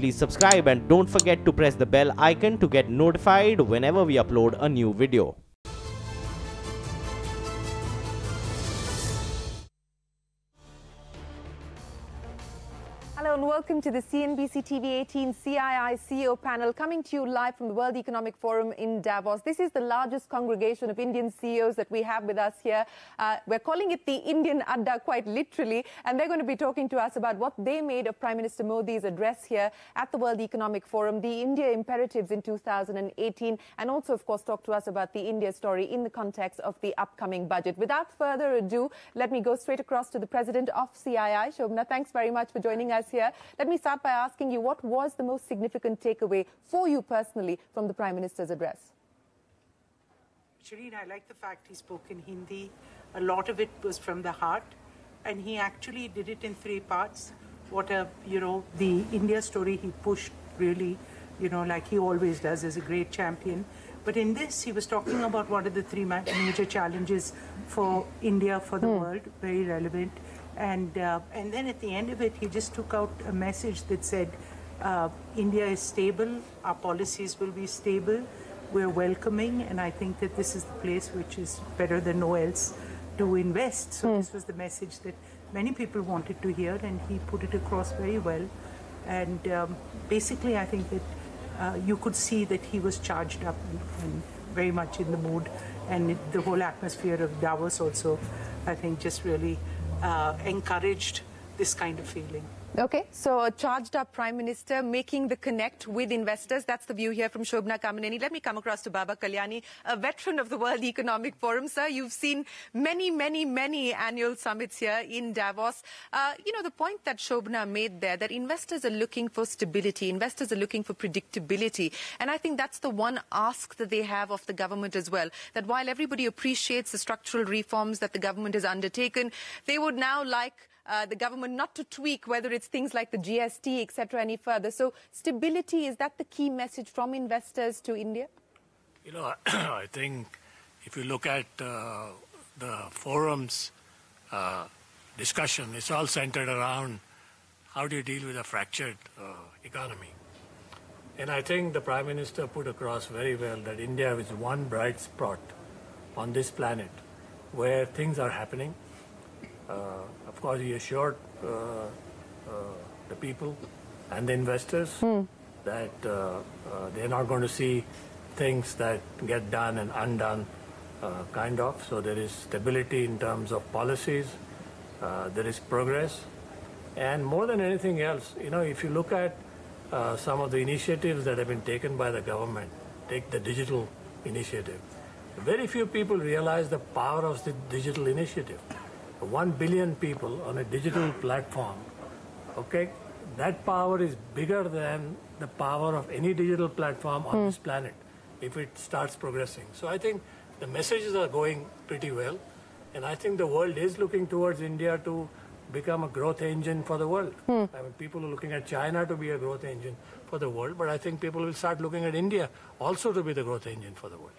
please subscribe and don't forget to press the bell icon to get notified whenever we upload a new video. Hello and welcome to the CNBC TV18 CII CEO panel, coming to you live from the World Economic Forum in Davos. This is the largest congregation of Indian CEOs that we have with us here. We're calling it the Indian Adda, quite literally, and they're going to be talking to us about what they made of Prime Minister Modi's address here at the World Economic Forum, the India imperatives in 2018, and also, of course, talk to us about the India story in the context of the upcoming budget. Without further ado, let me go straight across to the President of CII, Shobna. Thanks very much for joining us here. Let me start by asking you, what was the most significant takeaway for you personally from the Prime Minister's address? Shereen, I like the fact he spoke in Hindi. A lot of it was from the heart, and he actually did it in 3 parts. What the India story he pushed really, like he always does as a great champion. But in this, he was talking about what are the 3 major challenges for India, for the world, very relevant. And then at the end of it, he just took out a message that said, India is stable, our policies will be stable, we're welcoming, and I think that this is the place which is better than nowhere else to invest. So this was the message that many people wanted to hear, and he put it across very well. And basically, I think that you could see that he was charged up and very much in the mood, and the whole atmosphere of Davos also, I think, just really encouraged this kind of feeling. Okay, so a charged up Prime Minister making the connect with investors. That's the view here from Shobna Kamineni. Let me come across to Baba Kalyani, a veteran of the World Economic Forum. Sir, you've seen many annual summits here in Davos. The point that Shobna made there, that investors are looking for stability, investors are looking for predictability. And I think that's the one ask that they have of the government as well, that while everybody appreciates the structural reforms that the government has undertaken, they would now like the government not to tweak, whether it's things like the GST, etc., any further. So stability, is that the key message from investors to India? I think if you look at the forum's discussion, it's all centered around how do you deal with a fractured economy. And I think the Prime Minister put across very well that India is one bright spot on this planet where things are happening. Of course, he assured the people and the investors that they're not going to see things that get done and undone, kind of. So there is stability in terms of policies, there is progress. And more than anything else, if you look at some of the initiatives that have been taken by the government, take the digital initiative. Very few people realize the power of the digital initiative. 1 billion people on a digital platform, okay, that power is bigger than the power of any digital platform on this planet if it starts progressing. So I think the messages are going pretty well, and I think the world is looking towards India to become a growth engine for the world. I mean, people are looking at China to be a growth engine for the world, but I think people will start looking at India also to be the growth engine for the world.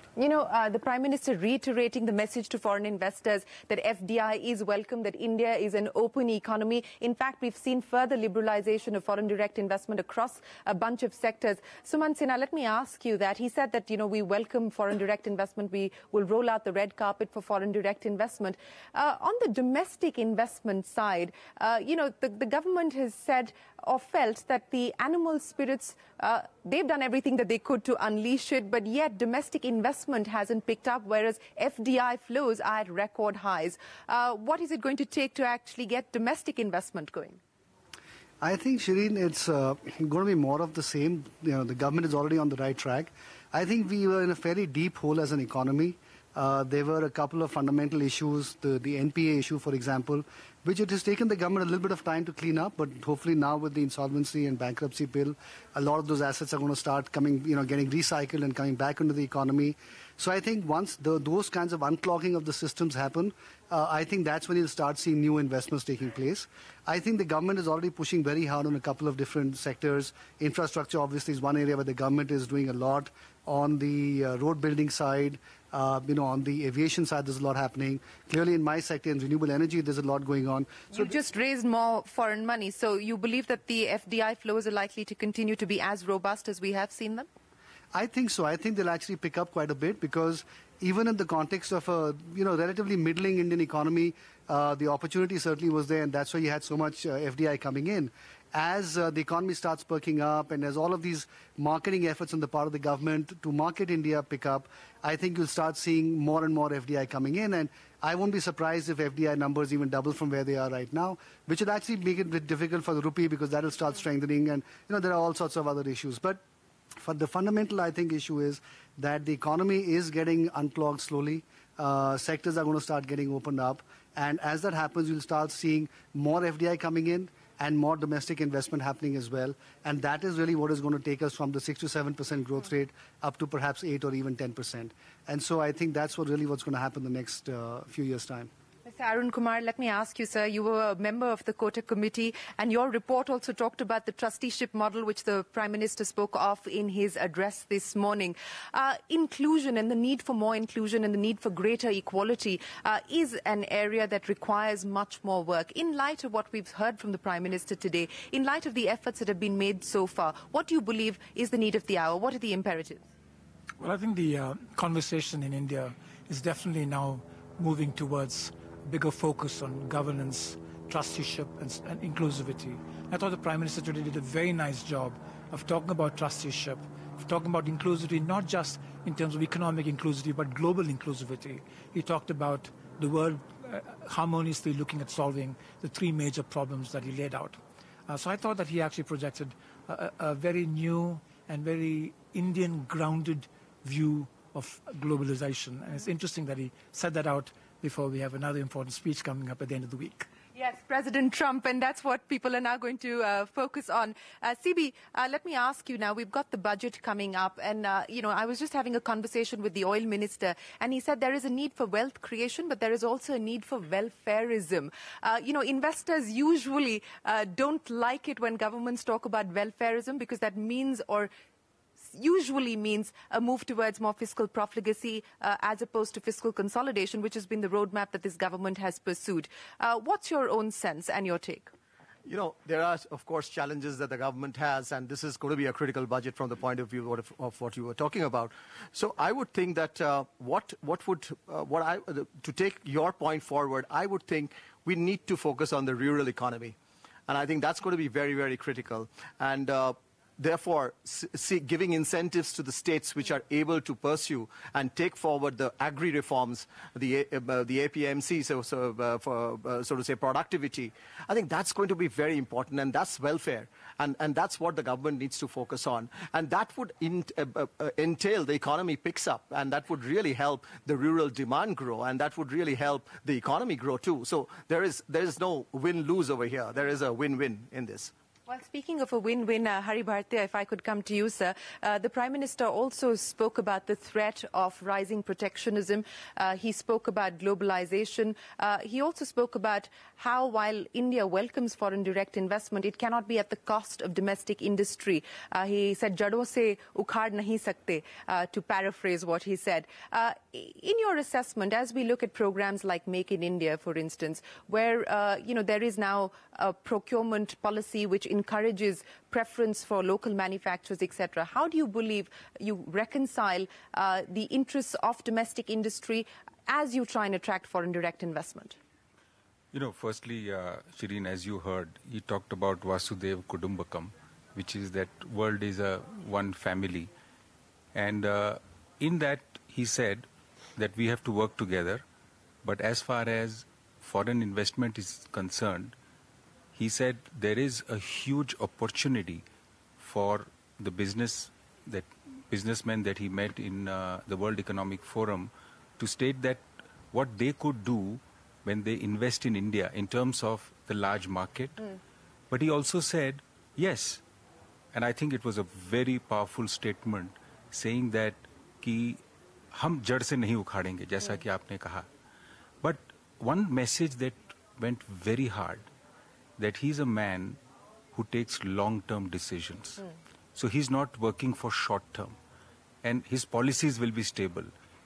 The Prime Minister reiterating the message to foreign investors that FDI is welcome, that India is an open economy. In fact, we've seen further liberalization of foreign direct investment across a bunch of sectors. Suman Sinha, let me ask you that. He said that, we welcome foreign direct investment. We will roll out the red carpet for foreign direct investment. On the domestic investment side, the government has said or felt that the animal spirits, they've done everything that they could to unleash it, but yet domestic investment hasn't picked up, whereas FDI flows are at record highs. What is it going to take to actually get domestic investment going? I think, Shereen, it's going to be more of the same. The government is already on the right track. I think we were in a fairly deep hole as an economy. There were a couple of fundamental issues, the NPA issue, for example, which it has taken the government a little bit of time to clean up, but hopefully now with the insolvency and bankruptcy bill, a lot of those assets are going to start coming, getting recycled and coming back into the economy. So I think once those kinds of unclogging of the systems happen, I think that's when you'll start seeing new investments taking place. I think the government is already pushing very hard on a couple of different sectors. Infrastructure, obviously, is one area where the government is doing a lot on the road building side. On the aviation side, there's a lot happening. Clearly, in my sector, in renewable energy, there's a lot going on. So you just raised more foreign money. So you believe that the FDI flows are likely to continue to be as robust as we have seen them? I think so. I think they'll actually pick up quite a bit because even in the context of a relatively middling Indian economy, the opportunity certainly was there, and that's why you had so much FDI coming in. As the economy starts perking up and as all of these marketing efforts on the part of the government to market India pick up, I think you'll start seeing more and more FDI coming in. And I won't be surprised if FDI numbers even double from where they are right now, which would actually make it a bit difficult for the rupee because that will start strengthening. And, there are all sorts of other issues. But for the fundamental, I think, issue is that the economy is getting unclogged slowly. Sectors are going to start getting opened up. And as that happens, you'll start seeing more FDI coming in and more domestic investment happening as well. And that is really what is going to take us from the 6 to 7% growth rate up to perhaps 8 or even 10%. And so I think that's what's going to happen in the next few years' time. Mr. Arun Kumar, let me ask you, sir, you were a member of the Kotak Committee, and your report also talked about the trusteeship model, which the Prime Minister spoke of in his address this morning. Inclusion and the need for more inclusion and the need for greater equality is an area that requires much more work. In light of what we've heard from the Prime Minister today, in light of the efforts that have been made so far, what do you believe is the need of the hour? What are the imperatives? Well, I think the conversation in India is definitely now moving towards bigger focus on governance, trusteeship and inclusivity. I thought the Prime Minister today did a very nice job of talking about trusteeship, of talking about inclusivity, not just in terms of economic inclusivity, but global inclusivity. He talked about the world harmoniously looking at solving the three major problems that he laid out. So I thought that he actually projected a very new and very Indian-grounded view of globalization. And it's interesting that he said that out before we have another important speech coming up at the end of the week. Yes, President Trump, and that's what people are now going to focus on. CB, let me ask you now, we've got the budget coming up, and, I was just having a conversation with the oil minister, and he said there is a need for wealth creation, but there is also a need for welfareism. Investors usually don't like it when governments talk about welfareism because that means usually means a move towards more fiscal profligacy as opposed to fiscal consolidation, which has been the roadmap that this government has pursued. What's your own sense and your take? There are, of course, challenges that the government has, and this is going to be a critical budget from the point of view of what you were talking about. So I would think that to take your point forward, I would think we need to focus on the rural economy. And I think that's going to be very, very critical. And therefore, giving incentives to the states which are able to pursue and take forward the agri reforms, the APMC, so to say, productivity, I think that's going to be very important, and that's welfare. And that's what the government needs to focus on. And that would entail the economy picks up, and that would really help the rural demand grow, and that would really help the economy grow too. So there is no win-lose over here. There is a win-win in this. Well, speaking of a win-win, Hari Bhartia, if I could come to you, sir, the Prime Minister also spoke about the threat of rising protectionism. He spoke about globalization. He also spoke about how, while India welcomes foreign direct investment, it cannot be at the cost of domestic industry. He said, "Jadon se ukhad nahi sakte," to paraphrase what he said. In your assessment, as we look at programs like Make in India, for instance, where there is now a procurement policy which encourages preference for local manufacturers, etc. How do you believe you reconcile the interests of domestic industry as you try and attract foreign direct investment? Firstly, Shereen, as you heard, he talked about Vasudev Kudumbakam, which is that world is a one family. And in that, he said that we have to work together. But as far as foreign investment is concerned, he said there is a huge opportunity for the businessmen that he met in the World Economic Forum to state that what they could do when they invest in India in terms of the large market. But he also said, yes, and I think it was a very powerful statement, saying that कि हम जड़ से नहीं उखाड़ेंगे, जैसा कि आपने कहा. But one message that went very hard, that he's a man who takes long-term decisions. So he's not working for short-term. And his policies will be stable.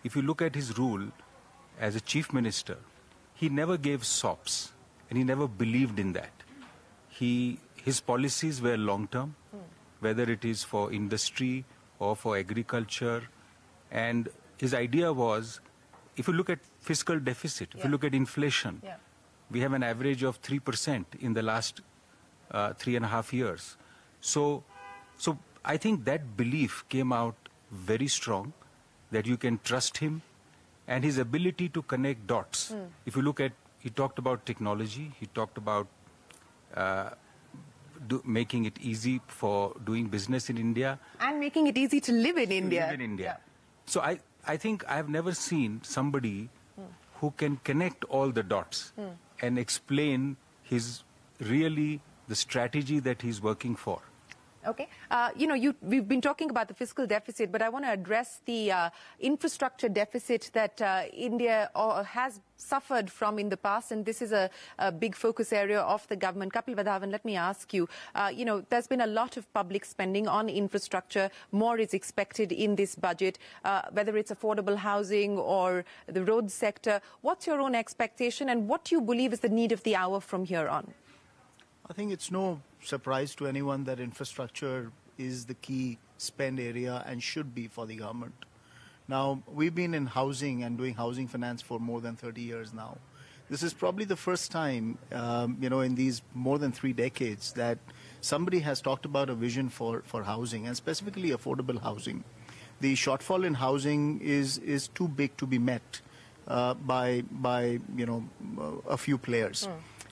if you look at his rule as a chief minister, he never gave sops, and he never believed in that. His policies were long-term, whether it is for industry or for agriculture. And his idea was, if you look at fiscal deficit, if you look at inflation, we have an average of 3% in the last 3.5 years. So I think that belief came out very strong, that you can trust him, and his ability to connect dots. If you look at, he talked about technology, he talked about making it easy for doing business in India. And making it easy to live in India. Live in India. So I think I've never seen somebody who can connect all the dots and explain the strategy that he's working for. Okay. We've been talking about the fiscal deficit, but I want to address the infrastructure deficit that India has suffered from in the past, and this is a big focus area of the government. Kapil Vadhavan, let me ask you, there's been a lot of public spending on infrastructure. More is expected in this budget, whether it's affordable housing or the road sector. What's your own expectation, and what do you believe is the need of the hour from here on? I think it's no surprise to anyone that infrastructure is the key spend area and should be for the government. Now, we've been in housing and doing housing finance for more than 30 years now. This is probably the first time, in these more than 3 decades that somebody has talked about a vision for housing, and specifically affordable housing. The shortfall in housing is too big to be met by a few players.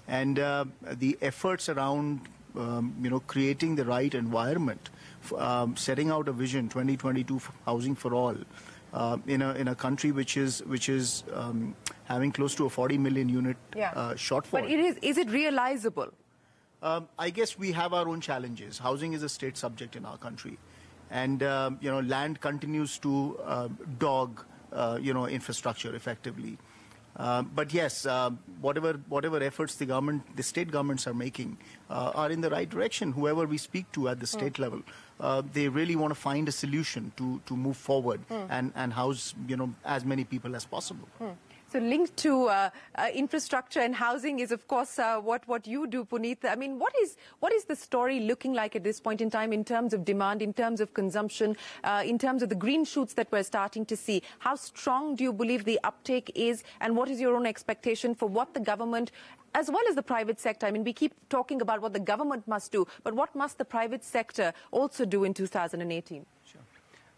And the efforts around, creating the right environment, setting out a vision, 2022 housing for all, in a country which is having close to a 40 million unit shortfall. But is it realizable? I guess we have our own challenges. Housing is a state subject in our country, and land continues to dog infrastructure effectively. But yes, whatever efforts the state governments are making are in the right direction. Whoever we speak to at the state level, they really want to find a solution to move forward and house as many people as possible. So linked to infrastructure and housing is, of course, what you do, Puneet. I mean, what is the story looking like at this point in time in terms of demand, in terms of consumption, in terms of the green shoots that we're starting to see? How strong do you believe the uptake is, and what is your own expectation for what the government, as well as the private sector? I mean, we keep talking about what the government must do, but what must the private sector also do in 2018?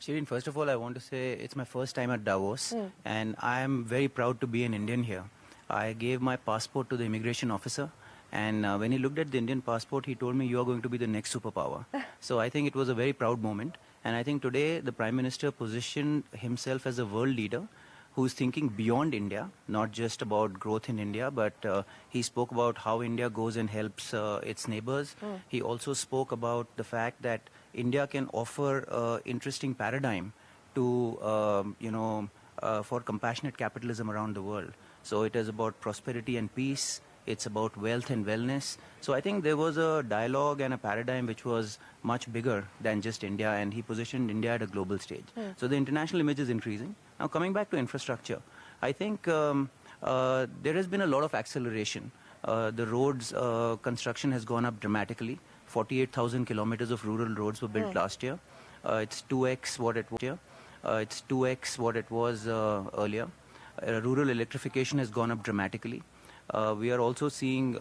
Shereen, first of all, I want to say it's my first time at Davos, and I am very proud to be an Indian here. I gave my passport to the immigration officer, and when he looked at the Indian passport, he told me, you are going to be the next superpower. So I think it was a very proud moment, and I think today the Prime Minister positioned himself as a world leader who is thinking beyond India, not just about growth in India, but he spoke about how India goes and helps its neighbors. He also spoke about the fact that India can offer an interesting paradigm to, for compassionate capitalism around the world. So it is about prosperity and peace. It's about wealth and wellness. So I think there was a dialogue and a paradigm which was much bigger than just India, and he positioned India at a global stage. So the international image is increasing. Now, coming back to infrastructure, I think there has been a lot of acceleration. The roads construction has gone up dramatically. 48,000 kilometers of rural roads were built last year. It's 2x what it was here. It's 2x what it was earlier. Rural electrification has gone up dramatically. We are also seeing,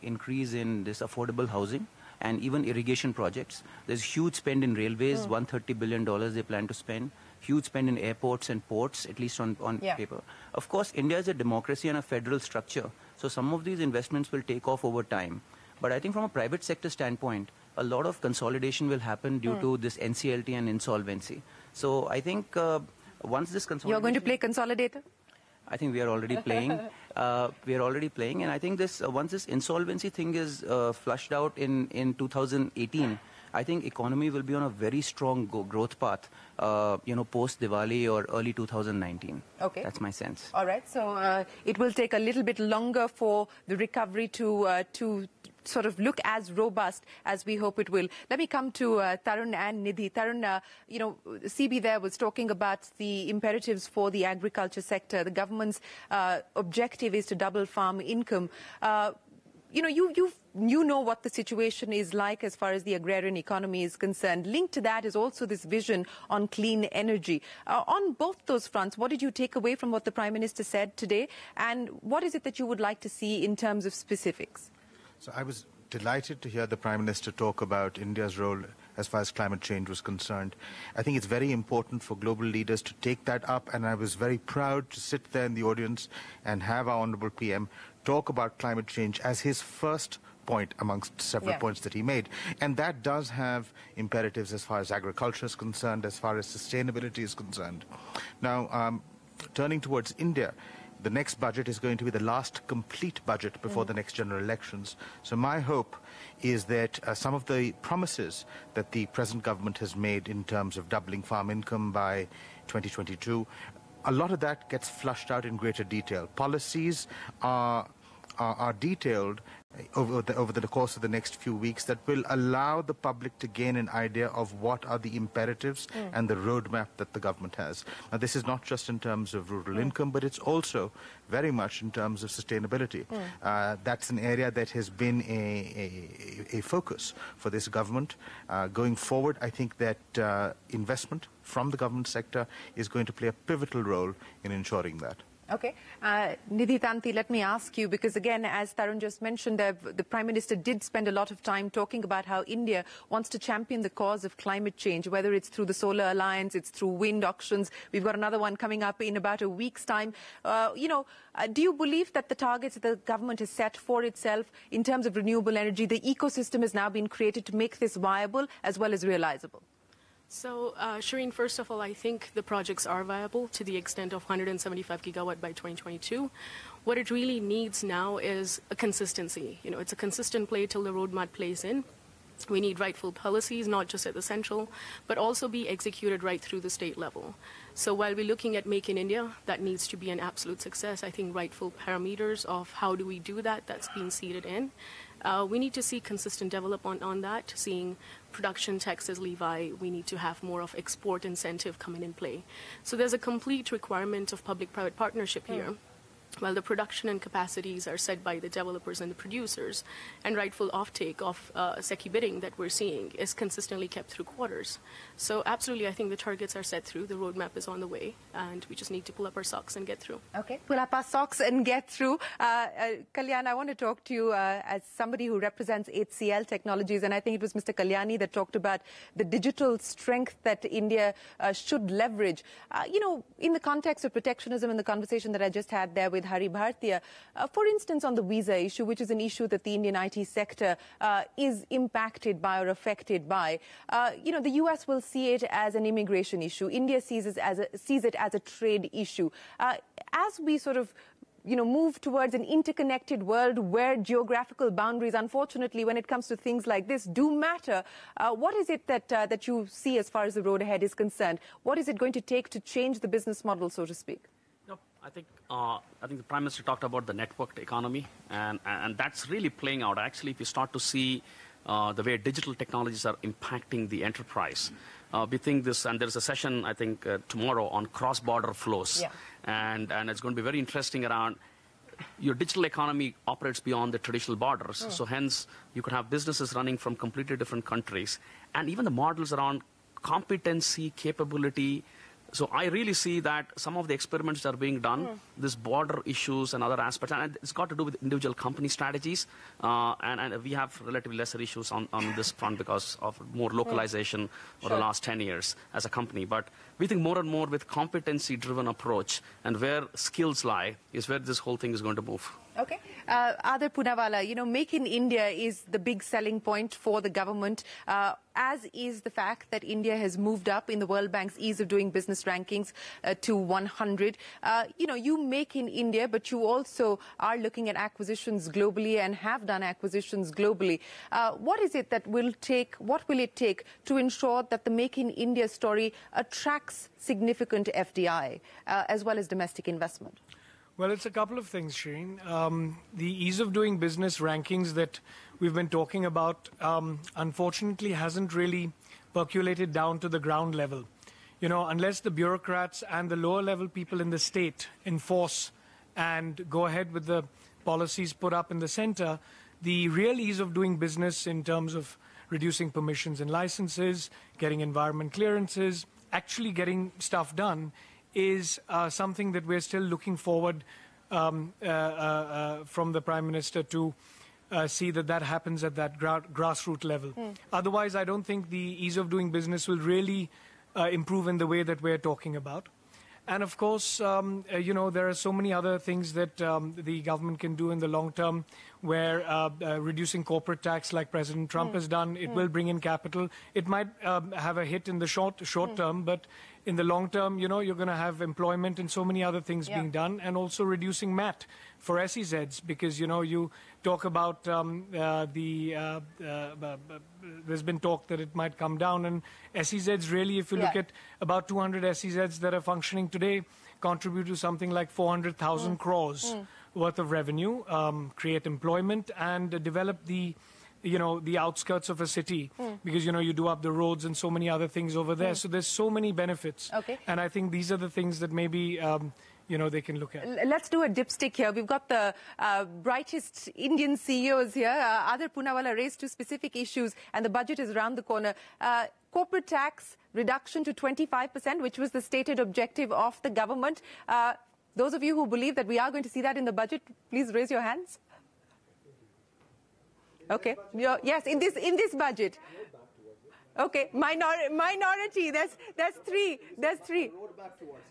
increase in this affordable housing and even irrigation projects. There's huge spend in railways, $130 billion they plan to spend. Huge spend in airports and ports, at least on paper. Of course, India is a democracy and a federal structure, so some of these investments will take off over time. But I think from a private sector standpoint, a lot of consolidation will happen due to this NCLT and insolvency. So I think once this consolidation... You're going to play consolidator? I think we are already playing. And I think this once this insolvency thing is flushed out in 2018, I think economy will be on a very strong growth path, post Diwali or early 2019. Okay. That's my sense. All right. So it will take a little bit longer for the recovery to sort of look as robust as we hope it will. Let me come to Tarun and Nidhi. Tarun, CB there was talking about the imperatives for the agriculture sector. The government's objective is to double farm income. You know what the situation is like as far as the agrarian economy is concerned. Linked to that is also this vision on clean energy. On both those fronts, what did you take away from what the Prime Minister said today? And what is it that you would like to see in terms of specifics? So I was delighted to hear the Prime Minister talk about India's role as far as climate change was concerned. I think it's very important for global leaders to take that up, and I was very proud to sit there in the audience and have our Honourable PM talk about climate change as his first point amongst several points that he made. And that does have imperatives as far as agriculture is concerned, as far as sustainability is concerned. Now, turning towards India, the next budget is going to be the last complete budget before the next general elections. So my hope is that some of the promises that the present government has made in terms of doubling farm income by 2022, a lot of that gets flushed out in greater detail. Policies are detailed over the course of the next few weeks that will allow the public to gain an idea of what are the imperatives and the roadmap that the government has. Now, this is not just in terms of rural income, but it's also very much in terms of sustainability. That's an area that has been a focus for this government. Going forward, I think that investment from the government sector is going to play a pivotal role in ensuring that. Okay. Nidhi Tanti, let me ask you, because again, as Tarun just mentioned, the Prime Minister did spend a lot of time talking about how India wants to champion the cause of climate change, whether it's through the Solar Alliance, it's through wind auctions. We've got another one coming up in about a week's time. Do you believe that the targets that the government has set for itself in terms of renewable energy, the ecosystem has now been created to make this viable as well as realizable? So, Shereen, first of all, I think the projects are viable to the extent of 175 gigawatt by 2022. What it really needs now is a consistency. It's a consistent play till the roadmap plays in. We need rightful policies, not just at the central, but also be executed right through the state level. So while we're looking at Make in India, that needs to be an absolute success. I think rightful parameters of how do we do that, that's been seeded in. We need to see consistent development on that, seeing production tax as Levi. We need to have more of export incentive coming in play. So there's a complete requirement of public-private partnership here. While the production and capacities are set by the developers and the producers, and rightful offtake of SECI bidding that we're seeing is consistently kept through quarters. So absolutely, I think the targets are set through, the roadmap is on the way, and we just need to pull up our socks and get through. Okay, pull up our socks and get through. Kalyan, I want to talk to you as somebody who represents Hcl Technologies, and I think it was Mr. Kalyani that talked about the digital strength that India should leverage. In the context of protectionism and the conversation that I just had there with Hari Bhartiya, for instance, on the visa issue, which is an issue that the Indian IT sector is impacted by or affected by, the US will see it as an immigration issue. India sees it as a trade issue. As we sort of move towards an interconnected world where geographical boundaries, unfortunately, when it comes to things like this, do matter. What is it that you see as far as the road ahead is concerned? What is it going to take to change the business model, so to speak? I think the Prime Minister talked about the networked economy, and that's really playing out. Actually, if you start to see the way digital technologies are impacting the enterprise, we think this, and there's a session, I think, tomorrow on cross-border flows, and it's going to be very interesting around your digital economy operates beyond the traditional borders. So hence, you could have businesses running from completely different countries, and even the models around competency, capability. So I really see that some of the experiments that are being done, this border issues and other aspects, and it's got to do with individual company strategies, and we have relatively lesser issues on this front because of more localization over the last 10 years as a company. But we think more and more with competency-driven approach and where skills lie is where this whole thing is going to move. Okay. Adar Poonawalla, Make in India is the big selling point for the government, as is the fact that India has moved up in the World Bank's Ease of Doing Business rankings to 100. You make in India, but you also are looking at acquisitions globally and have done acquisitions globally. What is it that will take, what will it take to ensure that the Make in India story attracts significant FDI as well as domestic investment? Well, it's a couple of things, Shereen. The ease of doing business rankings that we've been talking about, unfortunately, hasn't really percolated down to the ground level. You know, unless the bureaucrats and the lower level people in the state enforce and go ahead with the policies put up in the center, the real ease of doing business in terms of reducing permissions and licenses, getting environment clearances, actually getting stuff done is something that we're still looking forward from the Prime Minister to see that happens at that grassroots level. Otherwise, I don't think the ease of doing business will really improve in the way that we're talking about. And of course, you know, there are so many other things that the government can do in the long term, where reducing corporate tax like President Trump has done, it will bring in capital. It might have a hit in the short term, but in the long term, you know, you're going to have employment and so many other things being done, and also reducing MAT for SEZs, because, you know, you talk about there's been talk that it might come down, and SEZs really, if you look at about 200 SEZs that are functioning today, contribute to something like 400,000 crores worth of revenue, create employment, and develop the outskirts of a city, because, you know, you do up the roads and so many other things over there. So there's so many benefits. And I think these are the things that maybe, you know, they can look at. Let's do a dipstick here. We've got the brightest Indian CEOs here. Adar Poonawalla raised two specific issues, and the budget is around the corner. Corporate tax reduction to 25%, which was the stated objective of the government. Those of you who believe that we are going to see that in the budget, please raise your hands. Okay. Yes, in this budget. Okay, minority. That's three.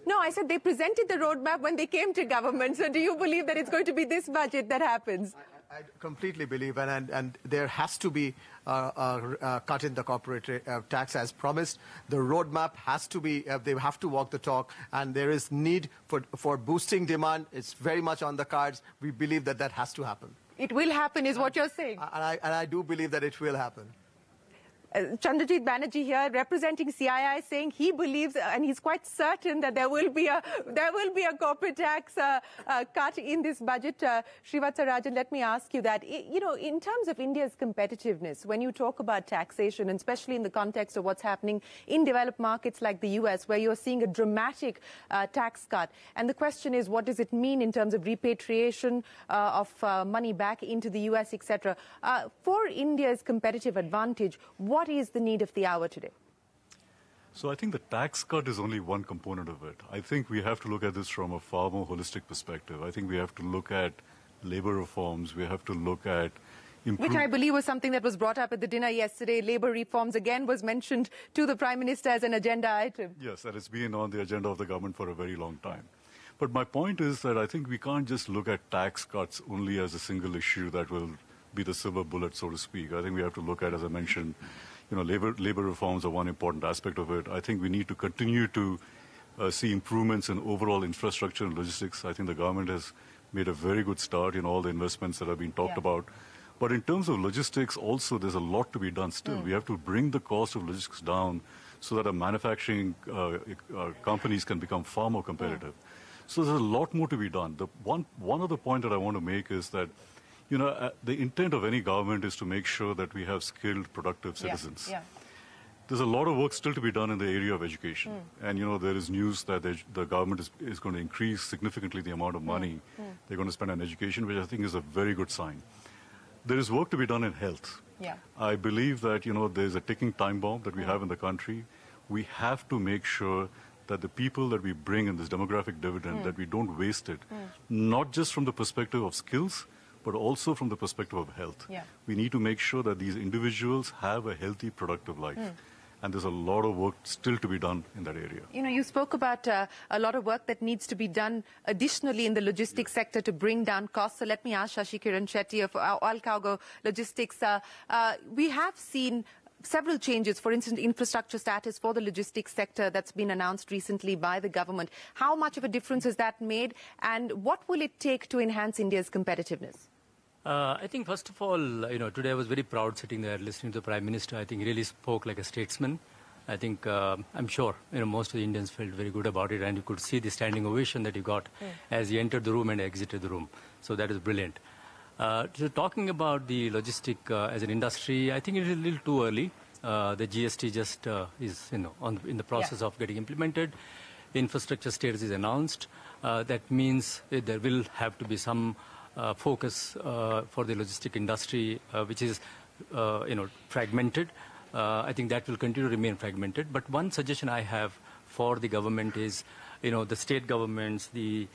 No, I said they presented the roadmap when they came to government. So do you believe that it's going to be this budget that happens? I completely believe, and there has to be a cut in the corporate tax as promised. The roadmap has to be, they have to walk the talk, and there is need for boosting demand. It's very much on the cards. We believe that has to happen. It will happen is what you're saying. And I do believe that it will happen. Chandrajit Banerjee here, representing CII, saying he believes and he's quite certain that there will be a corporate tax cut in this budget. Srivatsa Rajan, let me ask you that. You know, in terms of India's competitiveness, when you talk about taxation, and especially in the context of what's happening in developed markets like the US, where you're seeing a dramatic tax cut, and the question is, what does it mean in terms of repatriation of money back into the US, etc. For India's competitive advantage, what is the need of the hour today? So I think the tax cut is only one component of it. I think we have to look at this from a far more holistic perspective. I think we have to look at labor reforms. We have to look at which I believe was something that was brought up at the dinner yesterday. Labor reforms again was mentioned to the Prime Minister as an agenda item. Yes, that has been on the agenda of the government for a very long time. But my point is that I think we can't just look at tax cuts only as a single issue that will be the silver bullet, so to speak. I think we have to look at, as I mentioned, you know, labor reforms are one important aspect of it. I think we need to continue to see improvements in overall infrastructure and logistics. I think the government has made a very good start in all the investments that have been talked about. But in terms of logistics, also, there's a lot to be done still. We have to bring the cost of logistics down so that our manufacturing companies can become far more competitive. So there's a lot more to be done. The one other point that I want to make is that, you know, the intent of any government is to make sure that we have skilled, productive citizens. There's a lot of work still to be done in the area of education. And, you know, there is news that the government is going to increase significantly the amount of money they're going to spend on education, which I think is a very good sign. There is work to be done in health. I believe that, you know, there's a ticking time bomb that we have in the country. We have to make sure that the people that we bring in this demographic dividend, that we don't waste it, not just from the perspective of skills, but also from the perspective of health. We need to make sure that these individuals have a healthy, productive life. And there's a lot of work still to be done in that area. You know, you spoke about a lot of work that needs to be done additionally in the logistics sector to bring down costs. So let me ask Shashi Kiran Shetty of Oil Cargo Logistics. We have seen several changes, for instance, infrastructure status for the logistics sector that's been announced recently by the government. How much of a difference has that made, and what will it take to enhance India's competitiveness? I think, first of all, you know, today I was very proud sitting there listening to the Prime Minister. I think he really spoke like a statesman. I think, I'm sure, you know, most of the Indians felt very good about it, and you could see the standing ovation that he got as he entered the room and exited the room. So that is brilliant. So talking about the logistic as an industry, I think it is a little too early. The GST just is, in the process of getting implemented. The infrastructure status is announced. That means there will have to be some focus for the logistic industry, which is, fragmented. I think that will continue to remain fragmented. But one suggestion I have for the government is, the state governments, the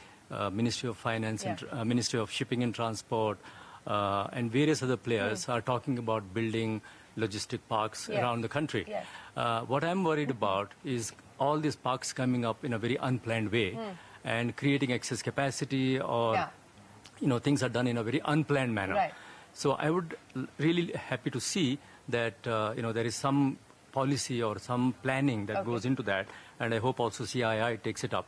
Ministry of Finance, and Ministry of Shipping and Transport, and various other players are talking about building logistic parks around the country. What I'm worried about is all these parks coming up in a very unplanned way and creating excess capacity, or things are done in a very unplanned manner. So I would really happy to see that there is some policy or some planning that goes into that, and I hope also CII takes it up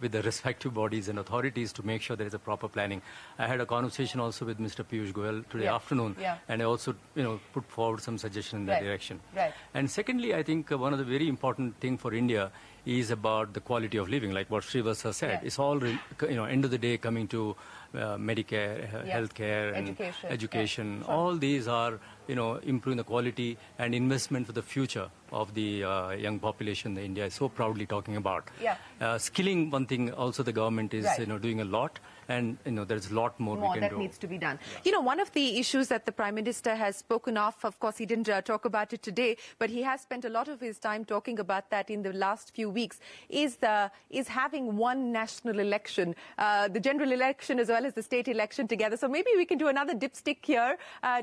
with the respective bodies and authorities to make sure there is a proper planning. I had a conversation also with Mr. Piyush Goyal today afternoon, and I also put forward some suggestions in that direction. And secondly, I think one of the very important thing for India is about the quality of living, like what Srivastava said. It's all, end of the day coming to Medicare, healthcare, and education. All these are, improving the quality and investment for the future of the young population that India is so proudly talking about. Skilling, one thing also the government is, doing a lot. And, there's a lot more we can that do. needs to be done. One of the issues that the Prime Minister has spoken of course, he didn't talk about it today, but he has spent a lot of his time talking about that in the last few weeks, is having one national election, the general election as well as the state election together. So maybe we can do another dipstick here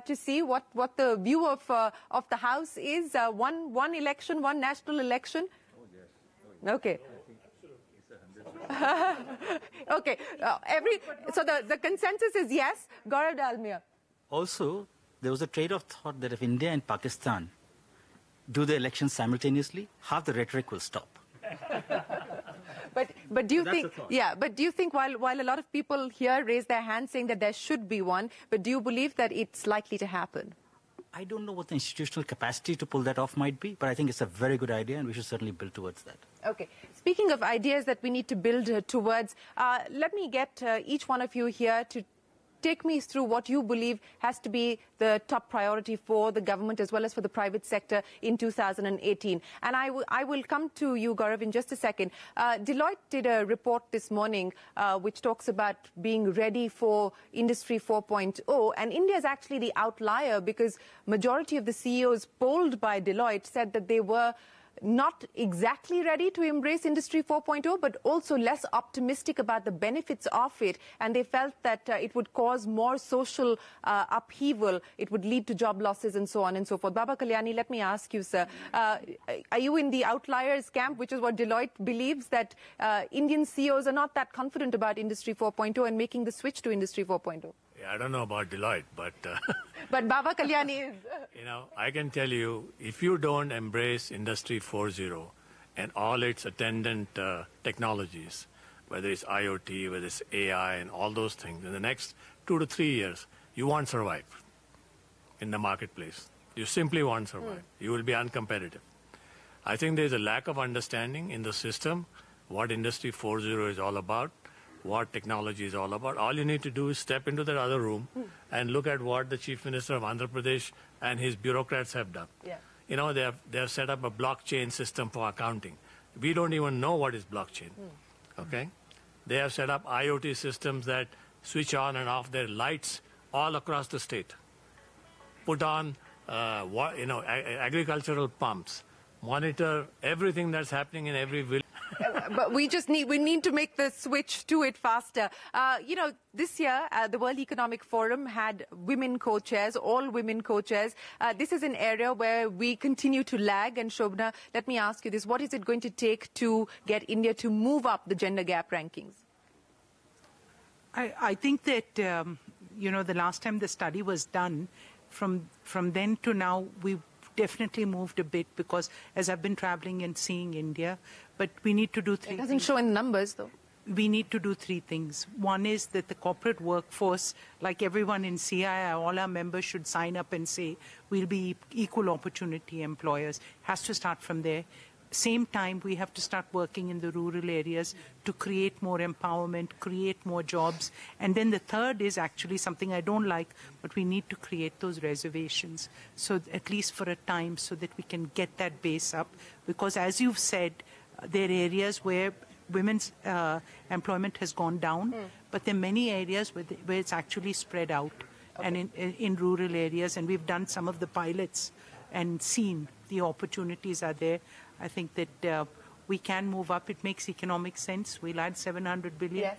to see what the view of the House is. One election, one national election. Okay. Okay. So the consensus is yes. Gaurav Dalmia. Also, there was a trade-off thought that if India and Pakistan do the elections simultaneously, half the rhetoric will stop. But do you think? Yeah. But do you think while a lot of people here raise their hands saying that there should be one, but do you believe that it's likely to happen? I don't know what the institutional capacity to pull that off might be, but I think it's a very good idea, and we should certainly build towards that. Okay. Speaking of ideas that we need to build towards, let me get each one of you here to take me through what you believe has to be the top priority for the government as well as for the private sector in 2018. And I will come to you, Gaurav, in just a second. Deloitte did a report this morning which talks about being ready for Industry 4.0. And India is actually the outlier because majority of the CEOs polled by Deloitte said that they were not exactly ready to embrace Industry 4.0, but also less optimistic about the benefits of it. And they felt that it would cause more social upheaval. It would lead to job losses and so on and so forth. Baba Kalyani, let me ask you, sir, are you in the outliers camp, which is what Deloitte believes, that Indian CEOs are not that confident about Industry 4.0 and making the switch to Industry 4.0? I don't know about Deloitte, but... but Baba Kalyani is... I can tell you, if you don't embrace Industry 4.0 and all its attendant technologies, whether it's IoT, whether it's AI and all those things, in the next 2 to 3 years, you won't survive in the marketplace. You simply won't survive. You will be uncompetitive. I think there's a lack of understanding in the system what Industry 4.0 is all about, what technology is all about. All you need to do is step into that other room and look at what the Chief Minister of Andhra Pradesh and his bureaucrats have done. They have set up a blockchain system for accounting. We don't even know what is blockchain. Okay? They have set up IoT systems that switch on and off their lights all across the state. Put on, agricultural pumps. Monitor everything that's happening in every village. But we need to make the switch to it faster. This year, the World Economic Forum had women co-chairs, all women co-chairs. This is an area where we continue to lag. And Shobna, let me ask you this. What is it going to take to get India to move up the gender gap rankings? I think that, the last time the study was done, from then to now, we've definitely moved a bit because as I've been traveling and seeing India, but we need to do three things. It doesn't show in numbers, though. We need to do three things. One is that the corporate workforce, like everyone in CII, all our members should sign up and say, we'll be equal opportunity employers. Has to start from there. same time, we have to start working in the rural areas to create more empowerment, create more jobs. And then the third is actually something I don't like, but we need to create those reservations, so at least for a time, so that we can get that base up. Because as you've said, there are areas where women's employment has gone down, but there are many areas where it's actually spread out, and in rural areas. And we've done some of the pilots and seen the opportunities are there. I think that we can move up. It makes economic sense. We'll add 700 billion. Yes.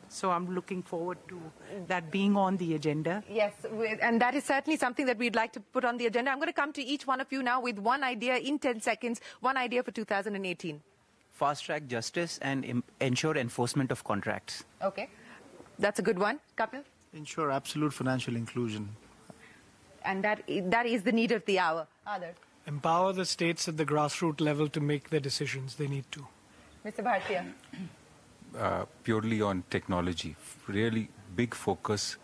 So I'm looking forward to that being on the agenda. Yes, and that is certainly something that we'd like to put on the agenda. I'm going to come to each one of you now with one idea in 10 seconds, one idea for 2018. Fast-track justice and ensure enforcement of contracts. Okay, that's a good one. Kapil? Ensure absolute financial inclusion. And that is the need of the hour. Others? Empower the states at the grassroots level to make the decisions they need to. Mr. Bhartiya? Purely on technology. Really big focus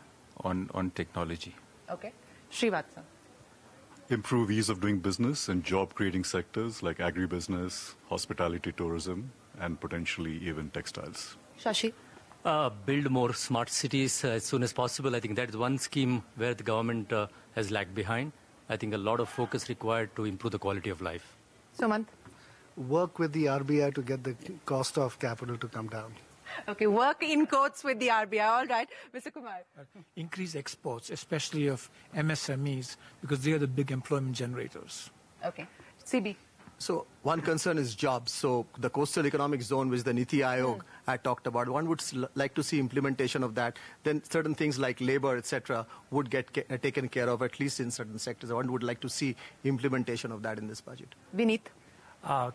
on technology. Okay. Srivatsa? Improve ease of doing business in job-creating sectors like agribusiness, hospitality, tourism, and potentially even textiles. Shashi? Build more smart cities as soon as possible. I think that is one scheme where the government has lagged behind. I think a lot of focus required to improve the quality of life. Sumant? Work with the RBI to get the cost of capital to come down. Okay, work in quotes with the RBI. All right. Mr. Kumar? Increase exports, especially of MSMEs, because they are the big employment generators. Okay. CB? So one concern is jobs. So the coastal economic zone, which the Niti Aayog had talked about, one would like to see implementation of that. Then certain things like labor, etc., would get taken care of, at least in certain sectors. One would like to see implementation of that in this budget. Vineet?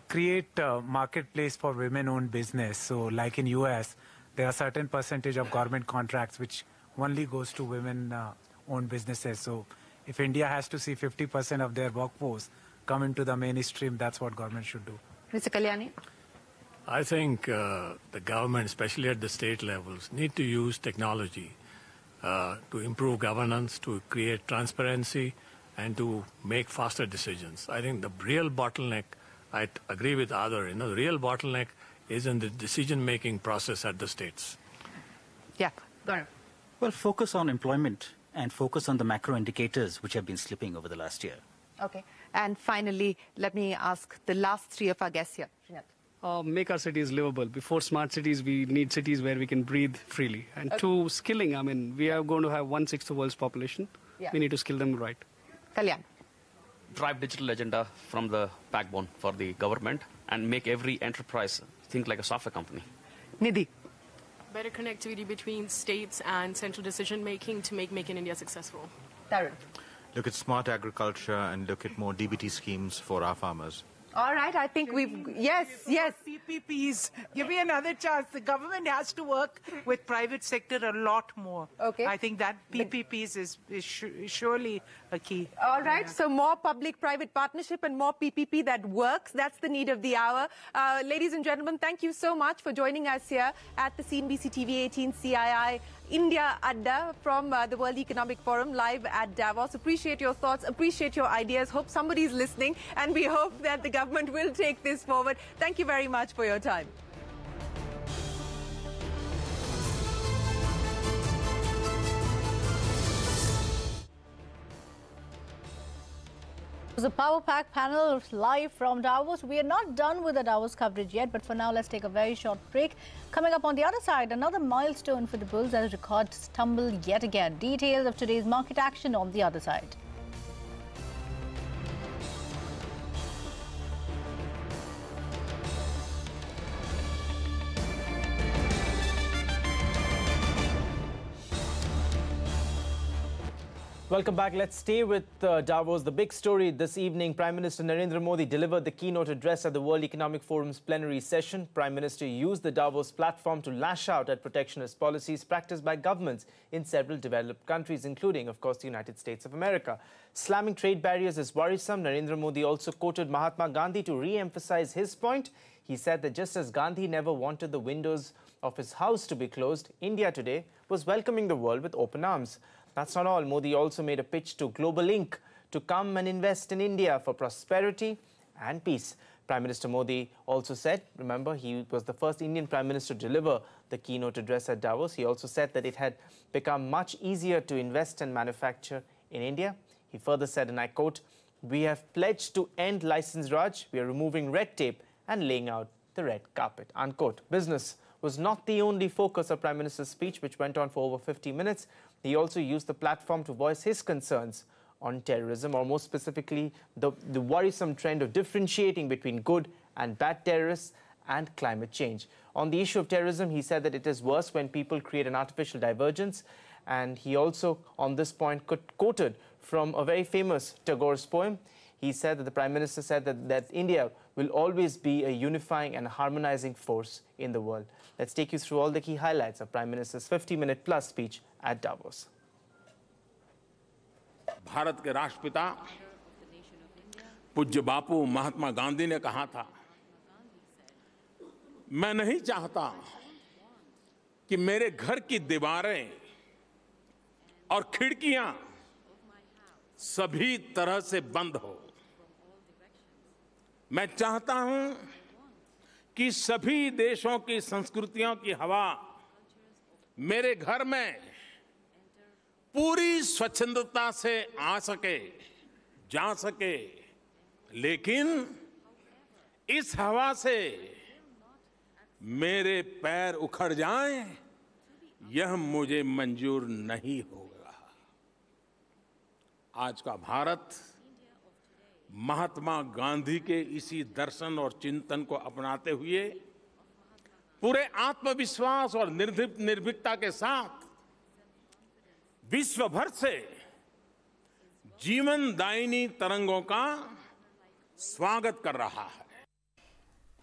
Create a marketplace for women-owned business. So like in US, there are certain percentage of government contracts which only goes to women-owned businesses. So if India has to see 50% of their workforce come into the mainstream, that's what government should do. Mr. Kalyani? I think the government, especially at the state levels, need to use technology to improve governance, to create transparency, and to make faster decisions. I think the real bottleneck, I agree with Adar, the real bottleneck is in the decision-making process at the states. Yeah, Gaurav. Well, focus on employment and focus on the macro indicators which have been slipping over the last year. Okay. And finally, let me ask the last three of our guests here. Make our cities livable. Before smart cities, we need cities where we can breathe freely. And two, skilling. I mean, we are going to have 1/6 of the world's population. Yeah. We need to skill them right. Kalyan. Drive digital agenda from the backbone for the government and make every enterprise think like a software company. Nidhi. Better connectivity between states and central decision-making to make in India successful. Tarun. Look at smart agriculture and look at more DBT schemes for our farmers. All right, I think we've... Yes. CPPs. Give me another chance. The government has to work with private sector a lot more. Okay. I think that PPPs is surely a key. All right, so more public-private partnership and more PPP that works. That's the need of the hour. Ladies and gentlemen, thank you so much for joining us here at the CNBC TV18 CII India Adda from the World Economic Forum live at Davos. Appreciate your thoughts, appreciate your ideas. Hope somebody's listening, and we hope that the government will take this forward. Thank you very much for your time. It was a Power Pack panel live from Davos. We are not done with the Davos coverage yet, but for now, let's take a very short break. Coming up on the other side, another milestone for the bulls as records tumble yet again. Details of today's market action on the other side. Welcome back. Let's stay with Davos. The big story this evening, Prime Minister Narendra Modi delivered the keynote address at the World Economic Forum's plenary session. Prime Minister used the Davos platform to lash out at protectionist policies practiced by governments in several developed countries, including, of course, the United States of America. Slamming trade barriers is worrisome. Narendra Modi also quoted Mahatma Gandhi to re-emphasize his point. He said that just as Gandhi never wanted the windows of his house to be closed, India today was welcoming the world with open arms. That's not all. Modi also made a pitch to Global Inc. to come and invest in India for prosperity and peace. Prime Minister Modi also said, remember, he was the first Indian Prime Minister to deliver the keynote address at Davos. He also said that it had become much easier to invest and manufacture in India. He further said, and I quote, "We have pledged to end license Raj. We are removing red tape and laying out the red carpet," unquote. Business was not the only focus of Prime Minister's speech, which went on for over 50 minutes. He also used the platform to voice his concerns on terrorism, or more specifically, the worrisome trend of differentiating between good and bad terrorists and climate change. On the issue of terrorism, he said that it is worse when people create an artificial divergence. And he also, on this point, quoted from a very famous Tagore's poem. He said that the Prime Minister said that India will always be a unifying and harmonizing force in the world. Let's take you through all the key highlights of Prime Minister's 50-minute plus speech at Davos. Bharat के राष्ट्रपिता पूज्य बापू महात्मा गांधी ने कहा था, मैं नहीं चाहता कि मेरे घर की दीवारें और खिड़कियां सभी तरह से बंद हो। मैं चाहता हूं कि सभी देशों की संस्कृतियों की हवा मेरे घर में पूरी स्वच्छंदता से आ सके, जा सके, लेकिन इस हवा से मेरे पैर उखड़ जाएं, यह मुझे मंजूर नहीं होगा। आज का भारत महात्मा गांधी के इसी दर्शन और चिंतन को अपनाते हुए पूरे आत्मविश्वास और निर्भीकता के साथ विश्व भर से जीवनदायिनी तरंगों का स्वागत कर रहा है।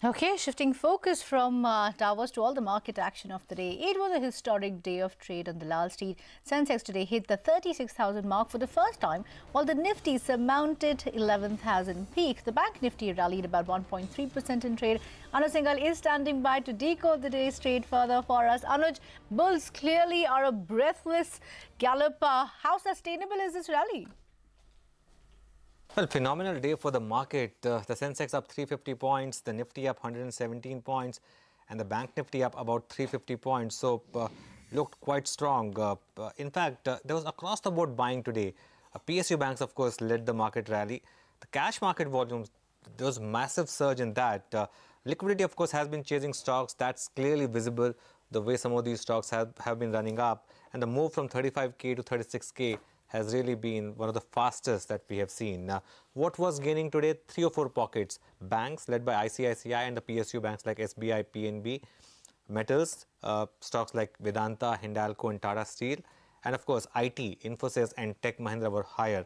Okay, shifting focus from Davos to all the market action of the day. It was a historic day of trade on the Lal Street. Sensex today hit the 36,000 mark for the first time, while the Nifty surmounted 11,000 peak. The Bank Nifty rallied about 1.3% in trade. Anuj Singhal is standing by to decode the day's trade further for us. Anuj, bulls clearly are a breathless gallop. How sustainable is this rally? Well, phenomenal day for the market. The Sensex up 350 points, the Nifty up 117 points, and the Bank Nifty up about 350 points. So, looked quite strong. In fact, there was across the board buying today. PSU banks, of course, led the market rally. The cash market volumes, there was massive surge in that. Liquidity, of course, has been chasing stocks. That's clearly visible, the way some of these stocks have been running up. And the move from 35K to 36K has really been one of the fastest that we have seen. What was gaining today? 3 or 4 pockets. Banks led by ICICI and the PSU banks like SBI, PNB. Metals, stocks like Vedanta, Hindalco and Tata Steel. And of course, IT, Infosys and Tech Mahindra were higher.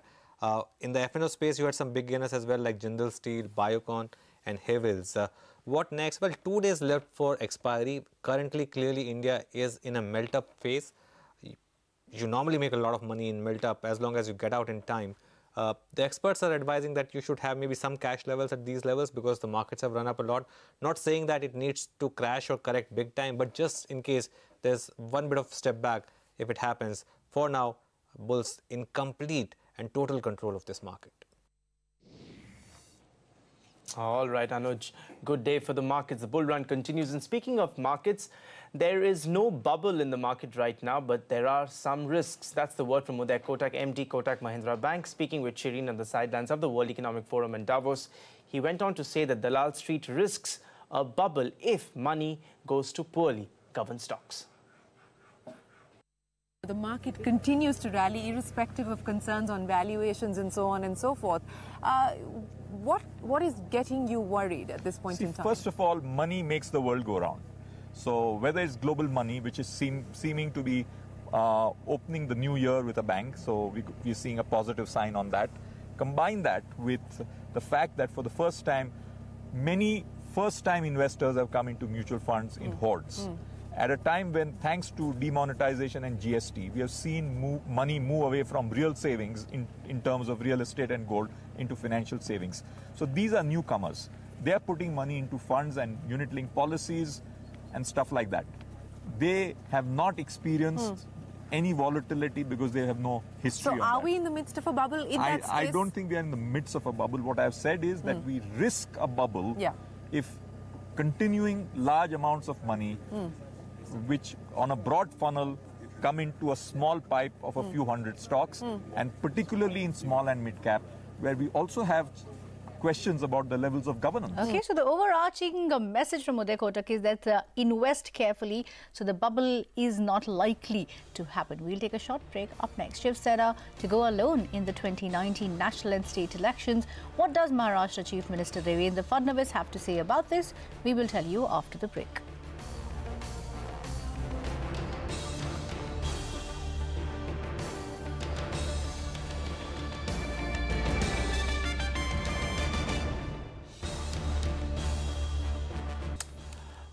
In the F&O space, you had some big gainers as well like Jindal Steel, Biocon and Havels. What next? Well, 2 days left for expiry. Currently, clearly, India is in a melt-up phase. You normally make a lot of money in melt-up as long as you get out in time. The experts are advising that you should have maybe some cash levels at these levels because the markets have run up a lot. Not saying that it needs to crash or correct big time, but just in case there's one bit of step back if it happens. For now, bulls in complete and total control of this market. All right, Anuj. Good day for the markets. The bull run continues. And speaking of markets, there is no bubble in the market right now, but there are some risks. That's the word from Uday Kotak, MD Kotak Mahindra Bank, speaking with Shereen on the sidelines of the World Economic Forum in Davos. He went on to say that Dalal Street risks a bubble if money goes to poorly governed stocks. The market continues to rally irrespective of concerns on valuations and so on and so forth. What is getting you worried at this point in time? First of all, money makes the world go round. So whether it's global money, which is seeming to be opening the new year with a bang, so we're seeing a positive sign on that. Combine that with the fact that for the first time, many first-time investors have come into mutual funds in hordes. At a time when, thanks to demonetization and GST, we have seen money move away from real savings in terms of real estate and gold into financial savings. So these are newcomers. They are putting money into funds and unit-linked policies and stuff like that. They have not experienced any volatility because they have no history. So are we in the midst of a bubble in that space? I don't think we are in the midst of a bubble. What I've said is that we risk a bubble if continuing large amounts of money, which on a broad funnel come into a small pipe of a few hundred stocks, and particularly in small and mid cap, where we also have questions about the levels of governance. Okay, so the overarching message from Uday Kotak is that invest carefully, so the bubble is not likely to happen. We'll take a short break. Up next, Shiv Sena to go alone in the 2019 national and state elections. What does Maharashtra Chief Minister Devendra Fadnavis have to say about this? We will tell you after the break.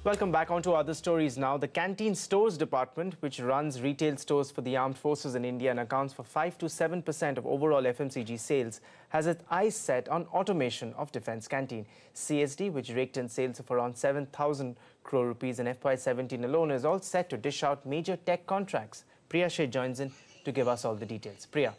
Welcome back. On to other stories now. The Canteen Stores Department, which runs retail stores for the armed forces in India and accounts for 5 to 7% of overall FMCG sales, has its eyes set on automation of defence canteen. CSD, which raked in sales of around 7,000 crore rupees in FY17 alone, is all set to dish out major tech contracts. Priya Shea joins in to give us all the details. Priya.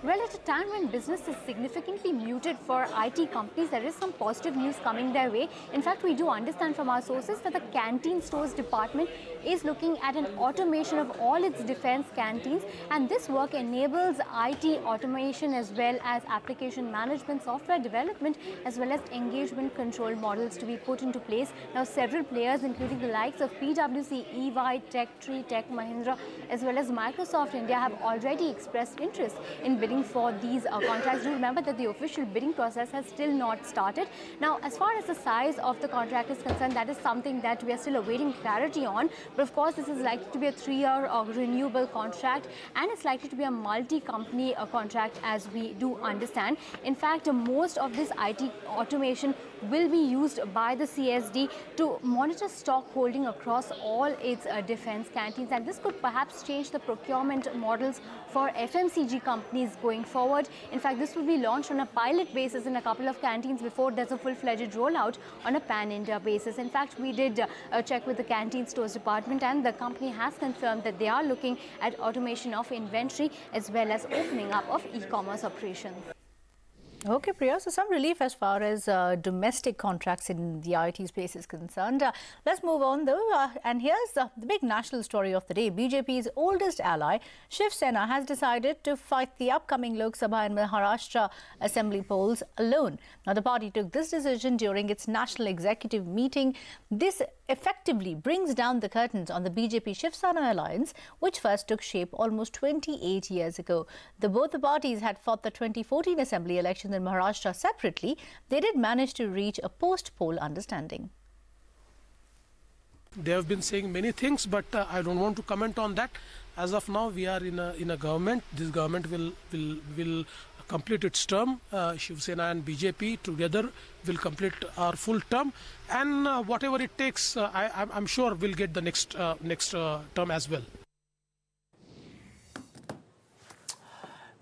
Well, at a time when business is significantly muted for IT companies, there is some positive news coming their way. In fact, we do understand from our sources that the Canteen Stores Department is looking at an automation of all its defense canteens, and this work enables IT automation as well as application management, software development, as well as engagement control models to be put into place. Now, several players, including the likes of PwC, EY, Tech Tree, Tech Mahindra, as well as Microsoft India, have already expressed interest in bidding for these contracts. Do remember that the official bidding process has still not started. Now, as far as the size of the contract is concerned, that is something that we are still awaiting clarity on. But of course, this is likely to be a 3-year renewable contract, and it's likely to be a multi-company contract, as we do understand. In fact, most of this IT automation will be used by the CSD to monitor stock holding across all its defense canteens, and this could perhaps change the procurement models for FMCG companies going forward. In fact, this will be launched on a pilot basis in a couple of canteens before there's a full-fledged rollout on a pan-India basis. In fact, we did check with the Canteen Stores Department, and the company has confirmed that they are looking at automation of inventory as well as opening up of e-commerce operations. Okay, Priya, so some relief as far as domestic contracts in the IT space is concerned. Let's move on though, and here's the big national story of the day. BJP's oldest ally, Shiv Sena, has decided to fight the upcoming Lok Sabha and Maharashtra assembly polls alone. Now, the party took this decision during its national executive meeting. This effectively brings down the curtains on the BJP-Shiv Sena alliance, which first took shape almost 28 years ago. Both the parties had fought the 2014 assembly elections in Maharashtra separately. They did manage to reach a post-poll understanding. They have been saying many things, but I don't want to comment on that. As of now, we are in a government. This government will complete its term. Shiv Sena and BJP together will complete our full term, and whatever it takes, I'm sure we'll get the next term as well.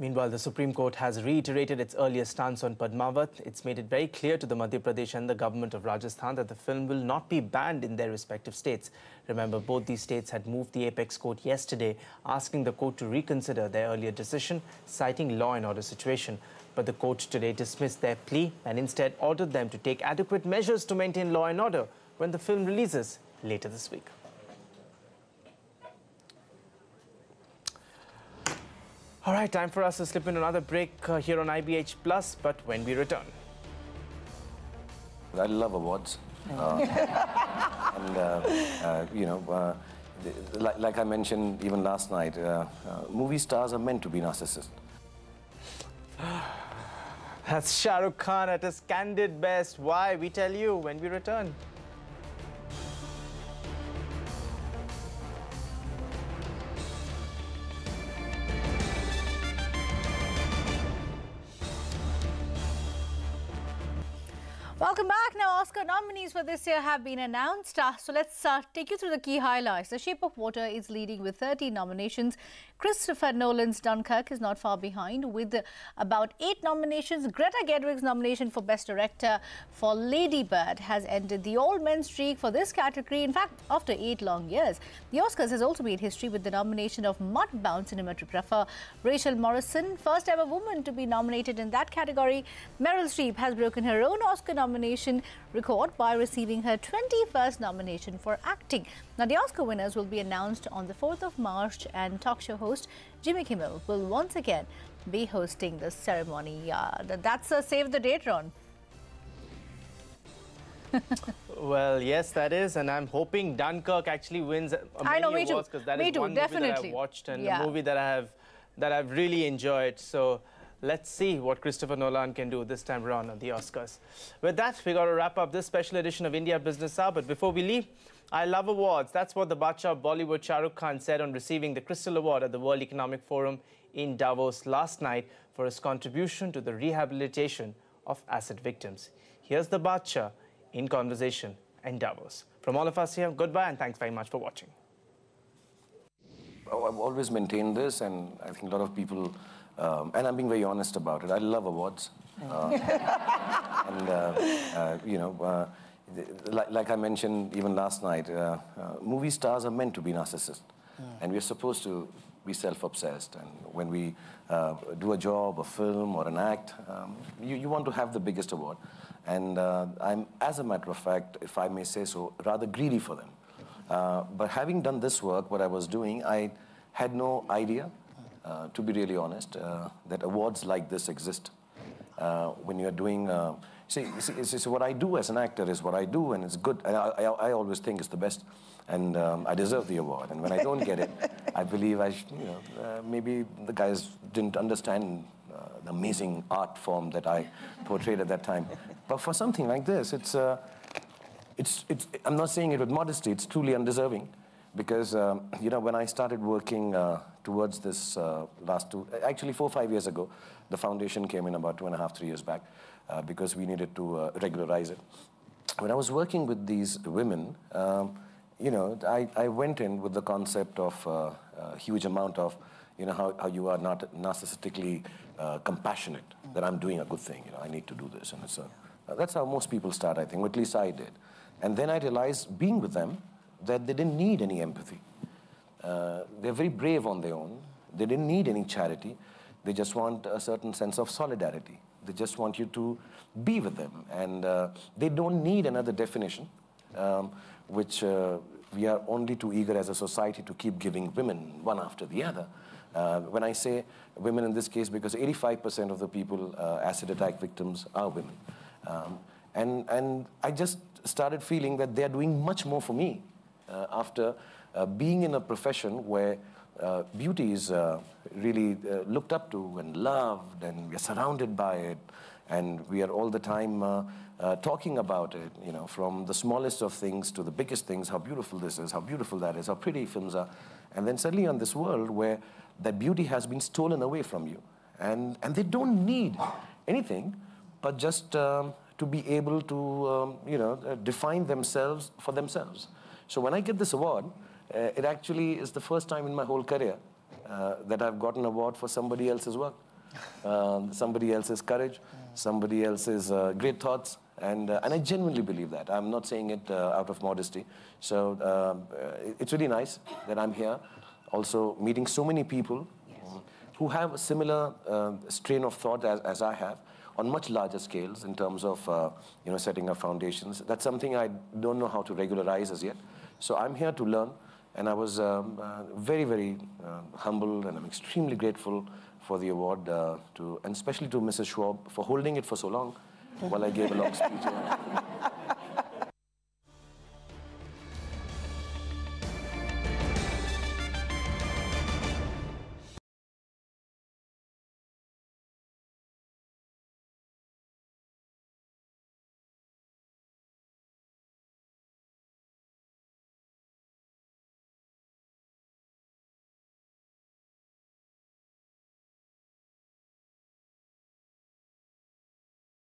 Meanwhile, the Supreme Court has reiterated its earlier stance on Padmavati. It's made it very clear to the Madhya Pradesh and the government of Rajasthan that the film will not be banned in their respective states. Remember, both these states had moved the apex court yesterday, asking the court to reconsider their earlier decision, citing law and order situation. But the court today dismissed their plea and instead ordered them to take adequate measures to maintain law and order when the film releases later this week. All right, time for us to slip in another break here on IBH Plus, but when we return. I love awards. Like I mentioned even last night, movie stars are meant to be narcissists. That's Shah Rukh Khan at his candid best. Why? We tell you when we return. Welcome back. Now, Oscar nominees for this year have been announced. So let's take you through the key highlights. The Shape of Water is leading with 30 nominations. Christopher Nolan's Dunkirk is not far behind with about 8 nominations. Greta Gerwig's nomination for Best Director for Lady Bird has ended the all-men streak for this category. In fact, after 8 long years. The Oscars has also made history with the nomination of mudbound cinematographer Rachel Morrison, first ever woman to be nominated in that category. Meryl Streep has broken her own Oscar nomination record by receiving her 21st nomination for acting. Now, the Oscar winners will be announced on the 4th of March, and talk show host Jimmy Kimmel will once again be hosting the ceremony. That's a save the date, Ron. Well, yes, that is, and I'm hoping Dunkirk actually wins many awards, because that is one movie that I've watched and a movie that I've really enjoyed. So let's see what Christopher Nolan can do this time around on the Oscars. With that, we got to wrap up this special edition of India Business Hour. But before we leave, I love awards. That's what the Badshah of Bollywood Shah Rukh Khan said on receiving the Crystal Award at the World Economic Forum in Davos last night for his contribution to the rehabilitation of acid victims. Here's the Badshah in conversation in Davos. From all of us here, goodbye and thanks very much for watching. I've always maintained this, and I think a lot of people, and I'm being very honest about it, I love awards. Like I mentioned even last night, movie stars are meant to be narcissists. And we're supposed to be self-obsessed. And when we do a job, a film, or an act, you want to have the biggest award. And I'm, as a matter of fact, if I may say so, rather greedy for them. But having done this work, what I was doing, I had no idea, to be really honest, that awards like this exist. When you're doing, see, what I do as an actor is what I do, and it's good. I always think it's the best, and I deserve the award. And when I don't get it, I believe maybe the guys didn't understand the amazing art form that I portrayed at that time. But for something like this, I'm not saying it with modesty, it's truly undeserving. Because, when I started working towards this actually 4 or 5 years ago, the foundation came in about 2.5, 3 years back, because we needed to regularize it. When I was working with these women, I went in with the concept of a huge amount of, how you are not narcissistically compassionate, that I'm doing a good thing, I need to do this. And that's how most people start, I think, or at least I did. And then I realized, being with them, that they didn't need any empathy. They're very brave on their own. They didn't need any charity. They just want a certain sense of solidarity. They just want you to be with them. And they don't need another definition, which we are only too eager as a society to keep giving women one after the other. When I say women in this case, because 85% of the people, acid attack victims, are women. And I just started feeling that they're doing much more for me after being in a profession where beauty is really looked up to and loved, and we're surrounded by it, and we are all the time talking about it, from the smallest of things to the biggest things, how beautiful this is, how beautiful that is, how pretty films are. And then suddenly on this world where that beauty has been stolen away from you, and they don't need anything but just to be able to, define themselves for themselves. So when I get this award, it actually is the first time in my whole career that I've gotten an award for somebody else's work, somebody else's courage, somebody else's great thoughts, and I genuinely believe that. I'm not saying it out of modesty. So it's really nice that I'm here, also meeting so many people who have a similar strain of thought as I have, on much larger scales in terms of setting up foundations. That's something I don't know how to regularize as yet. So I'm here to learn, and I was very, very humbled, and I'm extremely grateful for the award, and especially to Mrs. Schwab for holding it for so long while I gave a long speech.